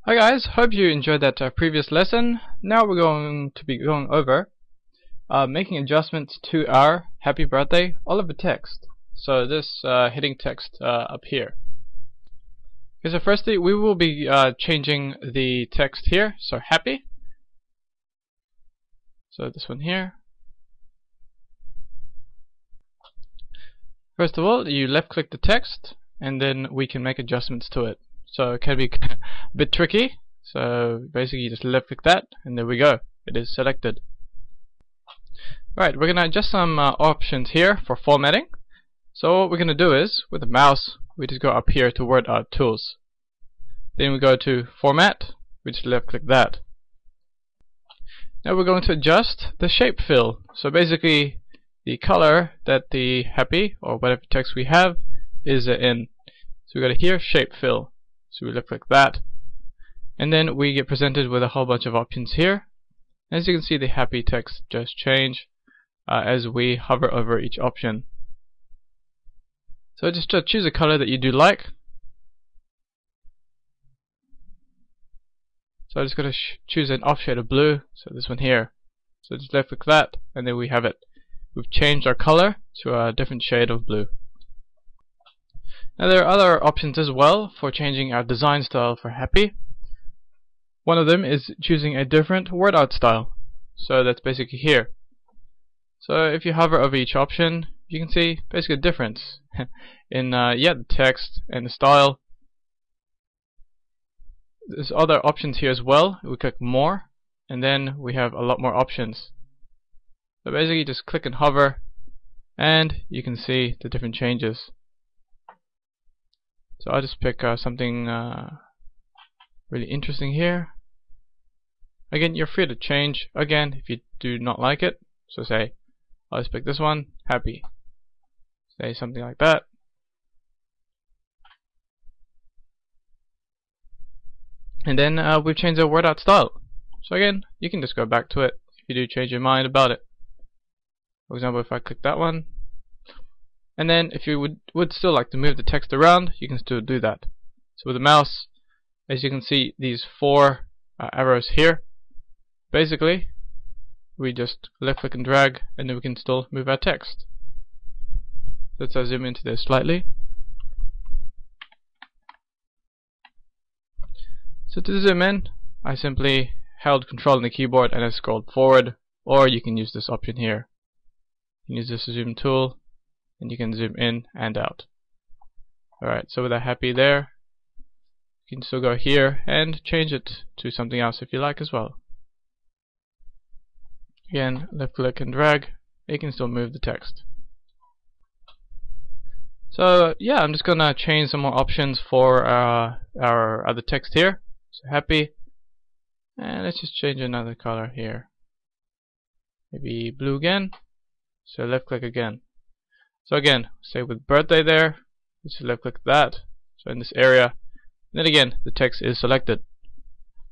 Hi guys, hope you enjoyed that previous lesson. Now we're going to be going over making adjustments to our happy birthday Oliver text. So this heading text up here. Okay, so firstly we will be changing the text here, so happy. So this one here. First of all, you left click the text and then we can make adjustments to it. So it can be a bit tricky. So basically you just left click that and there we go. It is selected. Right, we're going to adjust some options here for formatting. So what we're going to do is, with the mouse, we just go up here to Word Art Tools. Then we go to Format, we just left click that. Now we're going to adjust the shape fill. So basically the color that the happy or whatever text we have is in. So we go to here, shape fill. So we left click that. And then we get presented with a whole bunch of options here. As you can see, the happy text just change as we hover over each option. So just choose a color that you do like. So I'm just going to choose an off shade of blue, so this one here. So just left click that and then we have it. We've changed our color to a different shade of blue. Now there are other options as well for changing our design style for happy. One of them is choosing a different word art style. So that's basically here. So if you hover over each option, you can see basically a difference in the text and the style. There's other options here as well. We click more and then we have a lot more options. So basically just click and hover and you can see the different changes. So I'll just pick something really interesting here. Again, you're free to change again if you do not like it. So say, I'll just pick this one, happy. Say something like that. And then we've changed the word art style. So again, you can just go back to it if you do change your mind about it. For example, if I click that one, and then if you would still like to move the text around, you can still do that. So with the mouse, as you can see, these four arrows here, basically we just left click and drag and then we can still move our text. Let's zoom into this slightly. So to zoom in, I simply held Control on the keyboard and I scrolled forward, or you can use this option here. You can use this zoom tool and you can zoom in and out. Alright, so with that happy there, you can still go here and change it to something else if you like as well. Again, left click and drag, you can still move the text. So yeah, I'm just gonna change some more options for our other text here. So happy, and let's just change another color here. Maybe blue again. So left click again. So again, say with birthday there, just left click that. So in this area, and then again the text is selected.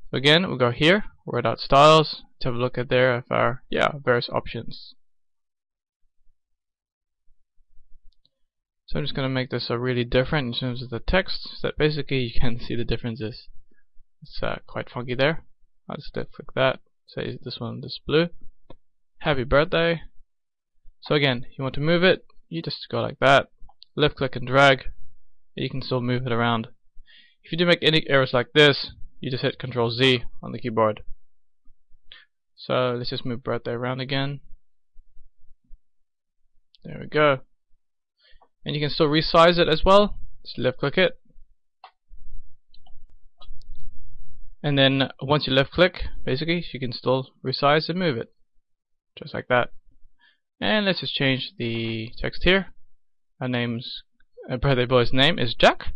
So again, we'll go here, word art styles. Let's have a look at there of our various options. So I'm just going to make this really different in terms of the text, so that basically you can see the differences. It's quite funky there. I'll just left click that. Say this one, this blue. Happy birthday. So again, you want to move it, you just go like that. Left click and drag. You can still move it around. If you do make any errors like this, you just hit Control Z on the keyboard. So let's just move birthday around again. There we go. And you can still resize it as well. Just left click it. And then once you left click, basically you can still resize and move it. Just like that. And let's just change the text here. Our birthday boy's name is Jack.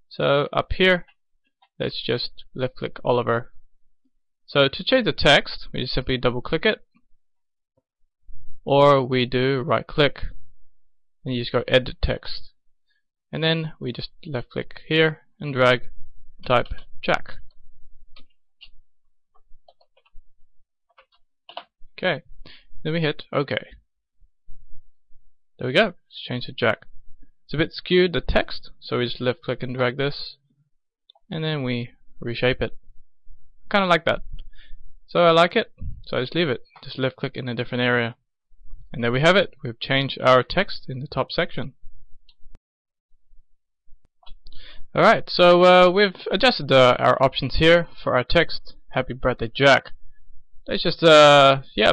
So up here, let's just left click Oliver. So to change the text, we just simply double click it, or we do right click and you just go edit text, and then we just left click here and drag, type Jack. Okay, then we hit OK. There we go. Let's change to Jack. It's a bit skewed, the text, so we just left click and drag this and then we reshape it. kind of like that. So I like it, so I just leave it. Just left click in a different area. And there we have it. We've changed our text in the top section. Alright, so we've adjusted our options here for our text. Happy birthday, Jack. Let's just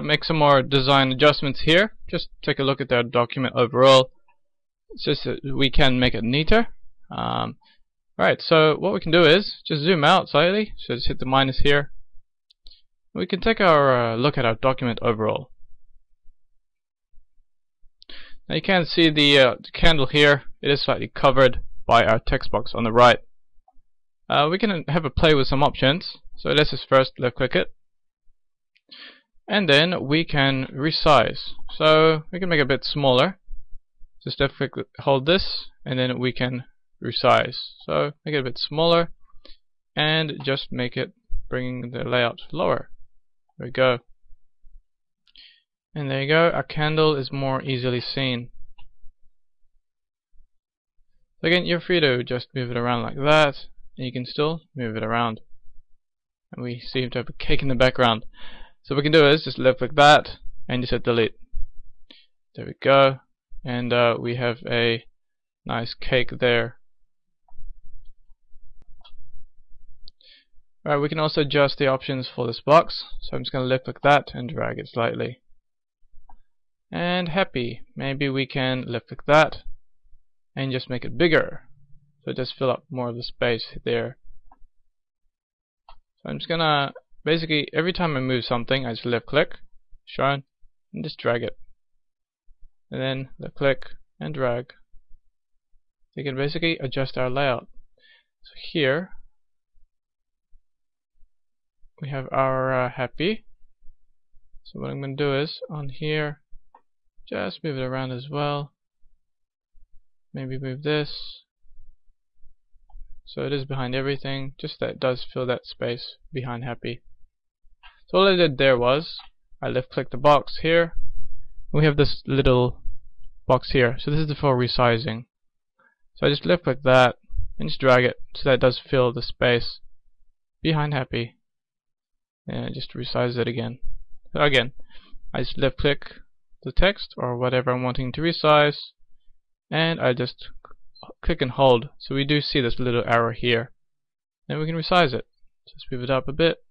make some more design adjustments here. Just take a look at our document overall. It's just that we can make it neater. Alright, so what we can do is just zoom out slightly. So just hit the minus here. We can take our look at our document overall. Now you can see the candle here. It is slightly covered by our text box on the right. We can have a play with some options. So let's just first left click it, and then we can resize. So we can make it a bit smaller. Just left click, hold this, and then we can resize. So make it a bit smaller and just make it, bringing the layout lower. There we go. And there you go, our candle is more easily seen. So again, you're free to just move it around like that, and you can still move it around. And we seem to have a cake in the background. So what we can do is just left click that and just hit delete. There we go. And we have a nice cake there. Alright, we can also adjust the options for this box. So I'm just going to left click that and drag it slightly. And happy. Maybe we can left click that and just make it bigger. So just fill up more of the space there. So I'm just gonna basically every time I move something I just left click, shown, and just drag it. And then left click and drag. So you can basically adjust our layout. So here we have our happy. So what I'm going to do is on here just move it around as well. Maybe move this so it is behind everything, just that it does fill that space behind happy. So all I did there was I left click the box here. We have this little box here, so this is for resizing. So I just left click that and just drag it so that it does fill the space behind happy, and just resize it again. So again, I just left click the text or whatever I'm wanting to resize, and I just click and hold, so we do see this little arrow here. Then we can resize it. Just move it up a bit,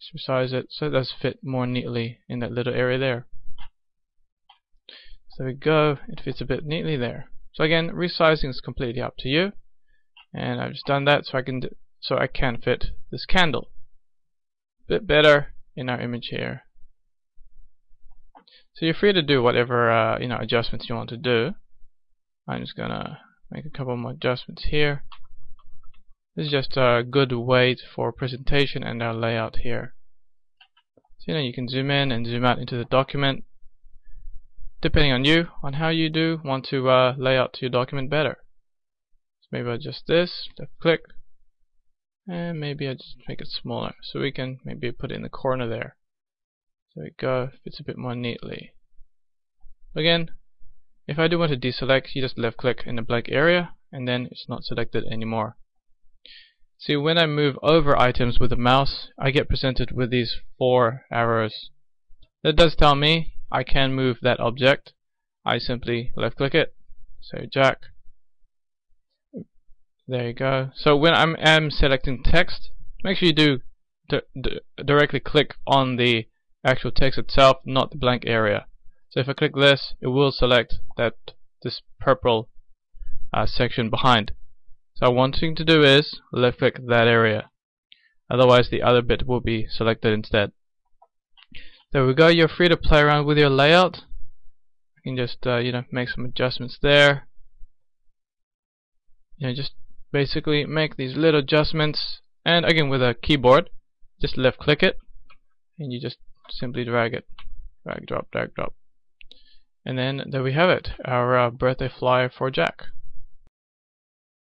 just resize it so it does fit more neatly in that little area there. So there we go, it fits a bit neatly there. So again, resizing is completely up to you, and I've just done that so I can fit this candle a bit better in our image here. So you're free to do whatever adjustments you want to do. I'm just gonna make a couple more adjustments here. This is just a good way for presentation and our layout here. So you can zoom in and zoom out into the document, depending on you, on how you do want to lay out your document better. So maybe I'll adjust this, left click, and maybe I'll just make it smaller so we can maybe put it in the corner there. There we go, fits a bit more neatly. Again, if I do want to deselect, you just left click in the blank area and then it's not selected anymore. See, when I move over items with the mouse, I get presented with these 4 arrows. That does tell me I can move that object. I simply left click it, say Jack. There you go. So when I'm selecting text, make sure you do directly click on the actual text itself, not the blank area. So if I click this, it will select this purple section behind. So what I'm wanting to do is left click that area. Otherwise the other bit will be selected instead. There we go, you're free to play around with your layout. You can just make some adjustments there. Just basically make these little adjustments, and again with a keyboard, just left click it and you just simply drag it. Drag, drop, and then there we have it, our birthday flyer for Jack.